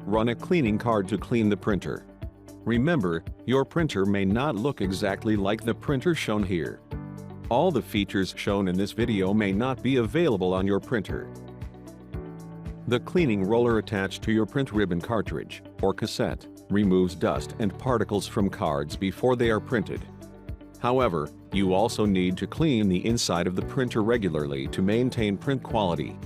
Run a cleaning card to clean the printer. Remember, your printer may not look exactly like the printer shown here. All the features shown in this video may not be available on your printer. The cleaning roller attached to your print ribbon cartridge or cassette removes dust and particles from cards before they are printed. However, you also need to clean the inside of the printer regularly to maintain print quality.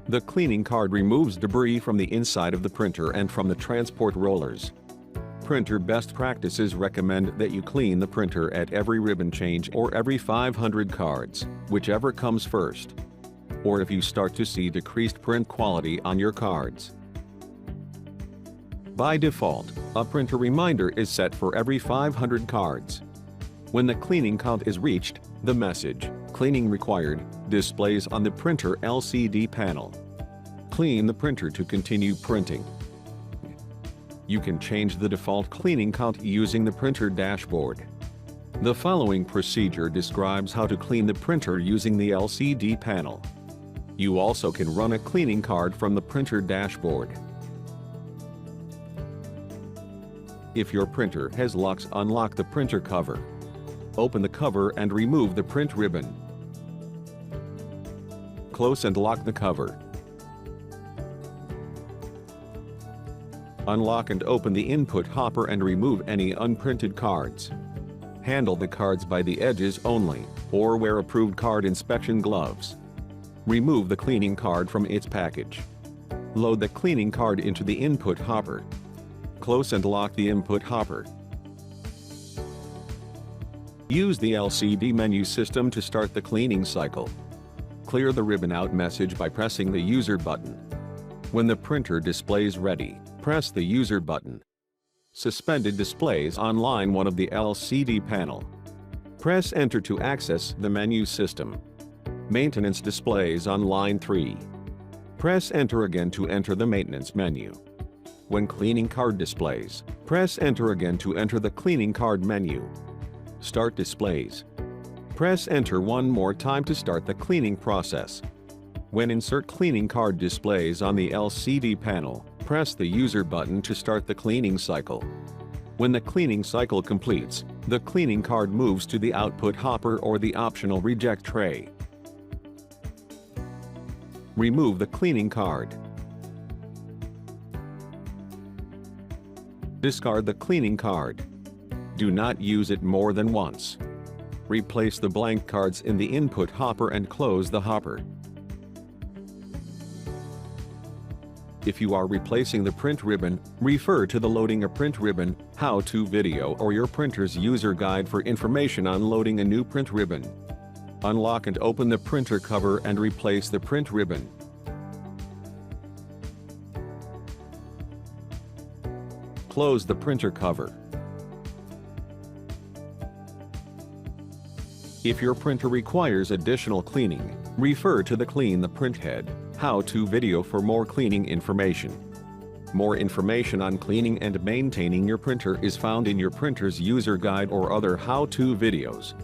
The cleaning card removes debris from the inside of the printer and from the transport rollers. Printer best practices recommend that you clean the printer at every ribbon change or every 500 cards, whichever comes first, or if you start to see decreased print quality on your cards. By default, a printer reminder is set for every 500 cards. When the cleaning count is reached, the message, "Cleaning required," displays on the printer LCD panel. Clean the printer to continue printing. You can change the default cleaning count using the printer dashboard. The following procedure describes how to clean the printer using the LCD panel. You also can run a cleaning card from the printer dashboard. If your printer has locks, unlock the printer cover. Open the cover and remove the print ribbon. Close and lock the cover. Unlock and open the input hopper and remove any unprinted cards. Handle the cards by the edges only, or wear approved card inspection gloves. Remove the cleaning card from its package. Load the cleaning card into the input hopper. Close and lock the input hopper. Use the LCD menu system to start the cleaning cycle. Clear the ribbon out message by pressing the user button. When the printer displays ready, press the user button. Suspended displays on line 1 of the LCD panel. Press enter to access the menu system. Maintenance displays on line 3. Press enter again to enter the maintenance menu. When cleaning card displays, press enter again to enter the cleaning card menu. Start displays. Press enter one more time to start the cleaning process. When insert cleaning card displays on the LCD panel, press the user button to start the cleaning cycle. When the cleaning cycle completes, the cleaning card moves to the output hopper or the optional reject tray. Remove the cleaning card. Discard the cleaning card. Do not use it more than once. Replace the blank cards in the input hopper and close the hopper. If you are replacing the print ribbon, refer to the Loading a Print Ribbon how-to video or your printer's user guide for information on loading a new print ribbon. Unlock and open the printer cover and replace the print ribbon. Close the printer cover. If your printer requires additional cleaning, refer to the Clean the Printhead how-to video for more cleaning information. More information on cleaning and maintaining your printer is found in your printer's user guide or other how-to videos.